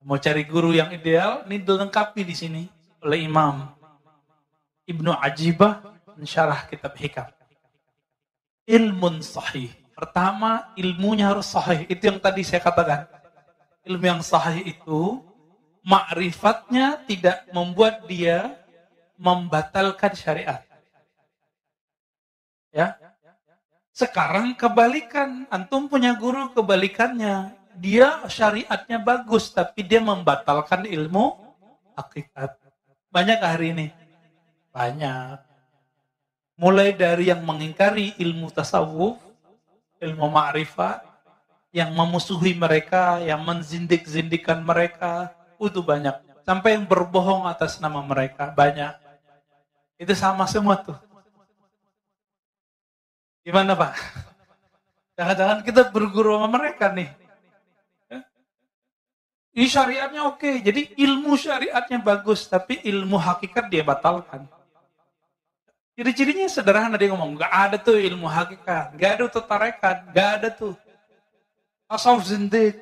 Mau cari guru yang ideal, ini dilengkapi di sini oleh Imam Ibnu Ajibah mensyarah kitab Hikam. Ilmun sahih. Pertama, ilmunya harus sahih. Itu yang tadi saya katakan. Ilmu yang sahih itu, ma'rifatnya tidak membuat dia membatalkan syariat. Ya. Sekarang kebalikan. Antum punya guru kebalikannya. Dia syariatnya bagus, tapi dia membatalkan ilmu hakikat. Banyak hari ini? Banyak. Mulai dari yang mengingkari ilmu tasawuf, ilmu ma'rifat, yang memusuhi mereka, yang menzindik-zindikan mereka, itu banyak. Sampai yang berbohong atas nama mereka, banyak. Itu sama semua tuh. Gimana Pak? Jangan-jangan kita berguru sama mereka nih. Ini syariatnya oke, jadi ilmu syariatnya bagus, tapi ilmu hakikat dia batalkan. Ciri-cirinya sederhana, dia ngomong, gak ada tuh ilmu hakikat, gak ada tuh tarekat, gak ada tuh. Tasawuf zindik.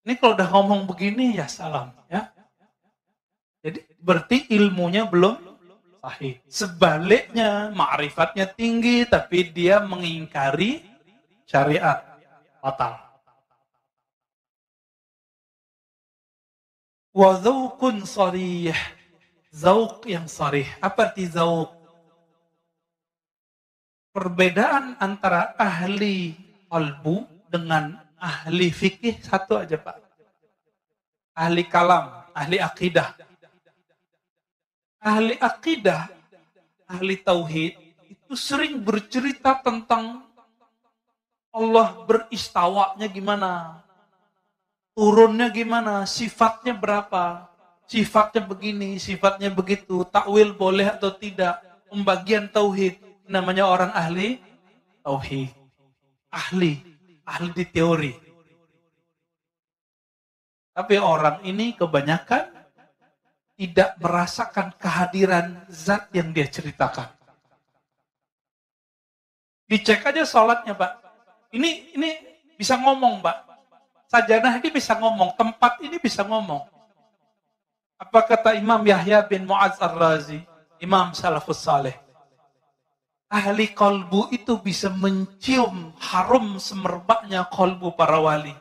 Ini kalau udah ngomong begini, ya salam. Ya. Jadi berarti ilmunya belum sahih. Sebaliknya, ma'rifatnya tinggi, tapi dia mengingkari syariat. Batal. Wa dzauqun sharih. Zauq yang sharih. Apa arti zauq? Perbedaan antara ahli qalbu dengan ahli fikih satu aja Pak. Ahli kalam, ahli akidah. Ahli akidah, ahli tauhid itu sering bercerita tentang Allah beristawanya gimana. Turunnya gimana, sifatnya berapa, sifatnya begini, sifatnya begitu, takwil boleh atau tidak, pembagian tauhid, namanya orang ahli tauhid, ahli di teori. Tapi orang ini kebanyakan tidak merasakan kehadiran zat yang dia ceritakan. Dicek aja sholatnya Pak, ini bisa ngomong Pak. Sajanah ini bisa ngomong, tempat ini bisa ngomong. Apa kata Imam Yahya bin Mu'adz Ar-Razi, Imam Salafus Saleh? Ahli kolbu itu bisa mencium harum semerbaknya kolbu para wali.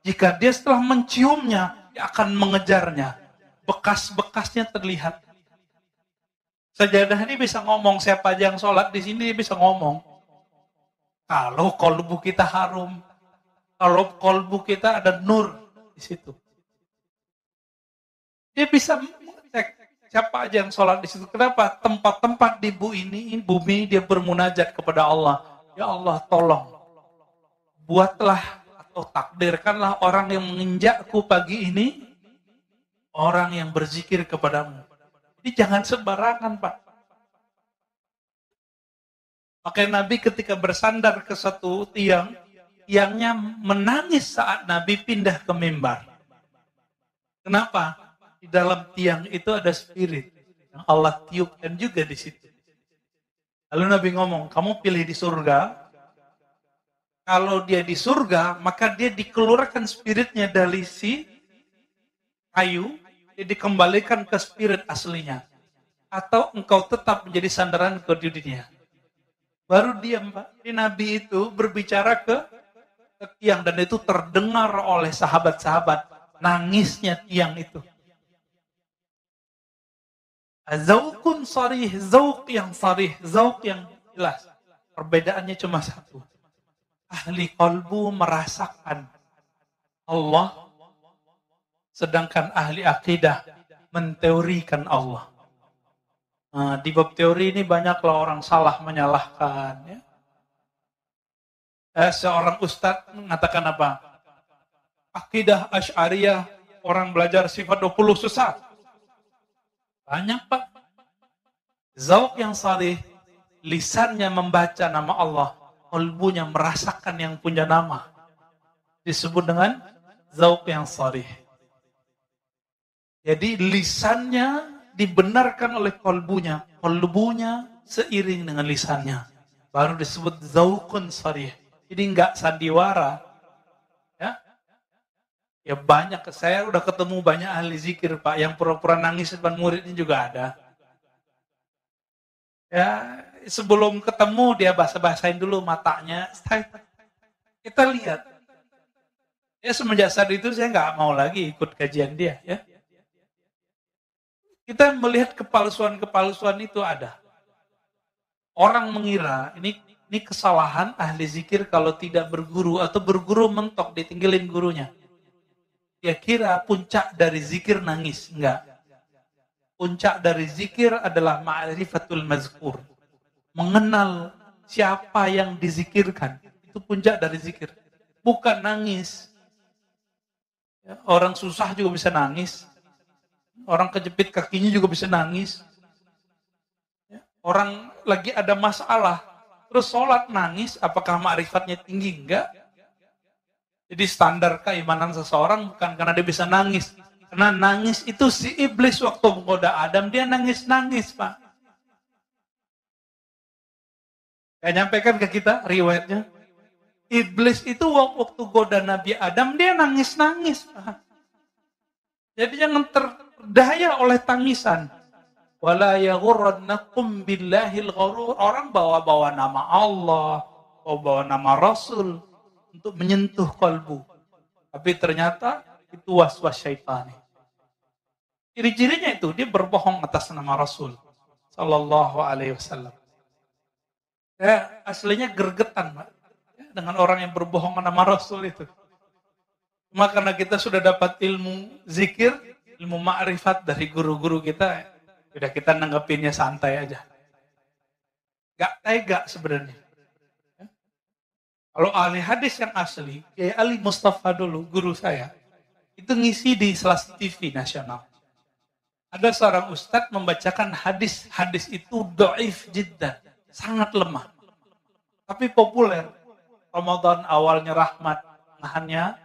Jika dia setelah menciumnya, dia akan mengejarnya. Bekas-bekasnya terlihat. Sajadah ini bisa ngomong, siapa aja yang sholat di sini bisa ngomong. Kalau kolbu kita harum, kalau kolbu kita ada nur di situ. Dia bisa mengecek siapa aja yang sholat di situ. Kenapa? Tempat-tempat di bumi dia bermunajat kepada Allah. Ya Allah tolong. Buatlah atau takdirkanlah orang yang menginjakku pagi ini. Orang yang berzikir kepadamu. Jadi jangan sembarangan Pak. Makanya Nabi ketika bersandar ke satu tiang, tiangnya menangis saat Nabi pindah ke mimbar. Kenapa? Di dalam tiang itu ada spirit yang Allah tiupkan juga di situ. Lalu Nabi ngomong, kamu pilih di surga. Kalau dia di surga, maka dia dikeluarkan spiritnya dari si kayu, dia dikembalikan ke spirit aslinya. Atau engkau tetap menjadi sandaran ke dunia. Baru diam Pak. Ini Nabi itu berbicara ke tiang dan itu terdengar oleh sahabat-sahabat nangisnya tiang itu. Zauqun sarih, zauq yang sarih, zauq yang jelas. Perbedaannya cuma satu. Ahli qalbu merasakan Allah, sedangkan ahli akidah menteorikan Allah. Nah, di bab teori ini banyaklah orang salah menyalahkan. Ya. Seorang ustadz mengatakan apa? Akidah Asy'ariyah, orang belajar sifat 20 sesat. Banyak Pak. Zauq yang salih, lisannya membaca nama Allah, qalbunya merasakan yang punya nama. Disebut dengan zauq yang salih. Jadi lisannya dibenarkan oleh kolbunya seiring dengan lisannya. Baru disebut zauqun sarih. Jadi enggak sandiwara. Ya. Ya banyak, saya udah ketemu banyak ahli zikir Pak, yang pura-pura nangis depan muridnya juga ada. Ya, sebelum ketemu dia bahasa-bahasain dulu matanya. Kita lihat. Ya semenjak saat itu saya nggak mau lagi ikut kajian dia. Ya. Kita melihat kepalsuan-kepalsuan itu ada. Orang mengira ini kesalahan ahli zikir kalau tidak berguru atau berguru mentok ditinggalin gurunya. Dia kira puncak dari zikir nangis, enggak. Puncak dari zikir adalah ma'rifatul mazkur. Mengenal siapa yang dizikirkan. Itu puncak dari zikir. Bukan nangis. Ya, orang susah juga bisa nangis. Orang kejepit kakinya juga bisa nangis. Ya, orang lagi ada masalah. Terus sholat nangis, apakah ma'rifatnya tinggi? Enggak. Jadi standar keimanan seseorang bukan karena dia bisa nangis. Karena nangis itu si iblis waktu menggoda Adam, dia nangis-nangis, Pak. Saya nyampaikan ke kita riwayatnya. Iblis itu waktu goda Nabi Adam, dia nangis-nangis, Pak. Jadi jangan terdaya oleh tangisan. Wala yaghurrannakum billahil gharur. Orang bawa-bawa nama Allah, bawa nama Rasul untuk menyentuh kalbu. Tapi ternyata itu waswas syaitan. Ciri-cirinya itu dia berbohong atas nama Rasul sallallahu alaihi wasallam. Ya, aslinya gergetan, Pak, dengan orang yang berbohong nama Rasul itu. Cuma karena kita sudah dapat ilmu zikir, ilmu ma'rifat dari guru-guru kita, sudah kita nanggapinnya santai aja. Gak tega sebenarnya. Kalau ahli hadis yang asli, Kiai Ali Mustafa dulu, guru saya, itu ngisi di Selas TV nasional. Ada seorang ustadz membacakan hadis itu dhaif jiddan, sangat lemah. Tapi populer. Ramadan awalnya rahmat, tengahnya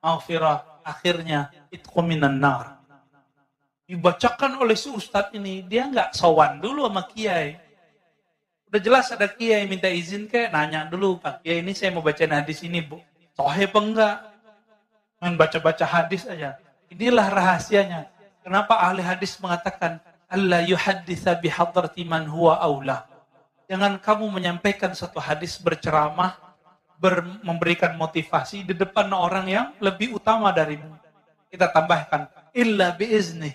maghfirah, akhirnya itqu minan nar. Dibacakan oleh si ustadz ini, dia nggak sowan dulu sama kiai. Udah jelas ada kiai minta izin kayak nanya dulu, Pak Kiai ini saya mau bacain hadis ini, Bu. Sahih apa enggak? Main baca-baca hadis aja. Inilah rahasianya. Kenapa ahli hadis mengatakan alla yuhadditsa bihadrati man huwa aula. Jangan kamu menyampaikan satu hadis berceramah, memberikan motivasi di depan orang yang lebih utama darimu. Kita tambahkan illa biizni,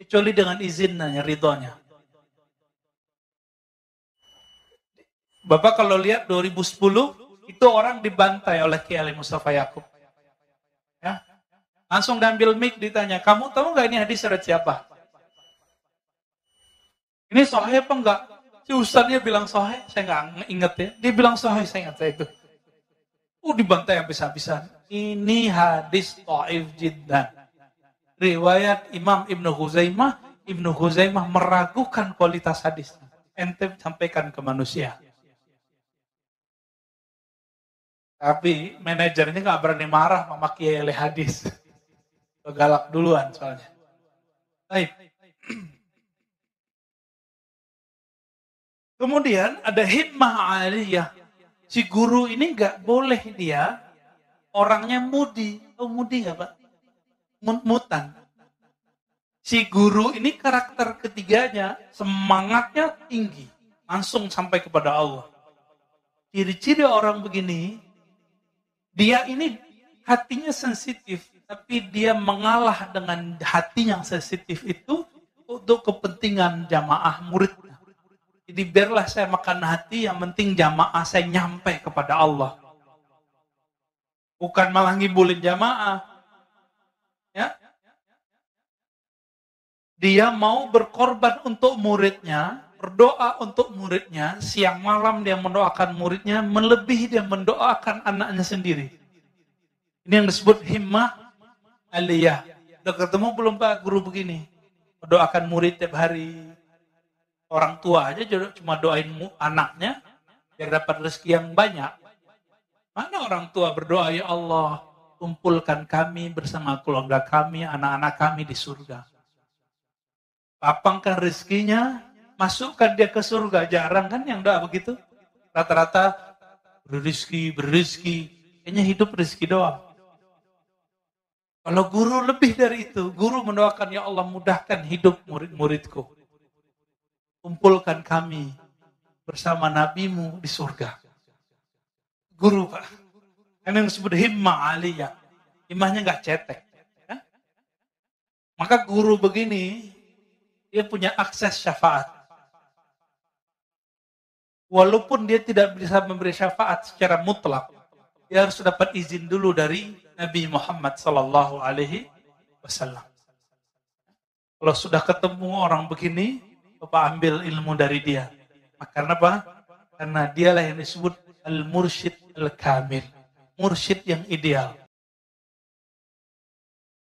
kecuali dengan izinnya, ridhonya. Bapak kalau lihat 2010 itu orang dibantai oleh Kiai Ali Mustafa Yakub. Ya. Langsung diambil mic ditanya, "Kamu tahu nggak ini hadis dari siapa?" Ini sahih apa enggak? Si ustadznya bilang sahih, saya nggak inget ya. Dia bilang sahih, saya ingat saya itu. Dibantai habis-habisan. Ini hadis dhaif jiddan. Riwayat Imam Ibnu Huzaimah meragukan kualitas hadisnya. Ente sampaikan ke manusia. Tapi manajernya nggak berani marah sama Kiai Ali hadis. Galak duluan soalnya. Baik. Kemudian ada himmah aliyah. Si guru ini nggak boleh dia orangnya mudi. Tahu mudi nggak Pak? Mut-mutan. Si guru ini karakter ketiganya semangatnya tinggi. Langsung sampai kepada Allah. Ciri-ciri orang begini, dia ini hatinya sensitif, tapi dia mengalah dengan hati yang sensitif itu untuk kepentingan jamaah muridnya. Jadi biarlah saya makan hati, yang penting jamaah saya nyampe kepada Allah. Bukan malah ngibulin jamaah. Ya. Dia mau berkorban untuk muridnya, berdoa untuk muridnya, siang malam dia mendoakan muridnya, melebihi dia mendoakan anaknya sendiri. Ini yang disebut himmah aliyah. Udah ketemu belum Pak guru begini? Mendoakan murid tiap hari. Orang tua aja cuma doain anaknya, biar dapat rezeki yang banyak. Mana orang tua berdoa, ya Allah, kumpulkan kami bersama keluarga kami, anak-anak kami di surga. Lapangkan rezekinya, masukkan dia ke surga. Jarang kan yang doa begitu. Rata-rata berrezeki. Kayaknya hidup rezeki doang. Kalau guru lebih dari itu, guru mendoakan, ya Allah mudahkan hidup murid-muridku. Kumpulkan kami bersama nabimu di surga. Guru Pak. Karena yang disebut himmah aliyah. Himmahnya nggak cetek. Ya? Maka guru begini, dia punya akses syafaat. Walaupun dia tidak bisa memberi syafaat secara mutlak, dia harus dapat izin dulu dari Nabi Muhammad Sallallahu Alaihi Wasallam. Kalau sudah ketemu orang begini, Bapak ambil ilmu dari dia. Karena apa? Karena dialah yang disebut al-mursyid al-kamil. Mursyid yang ideal.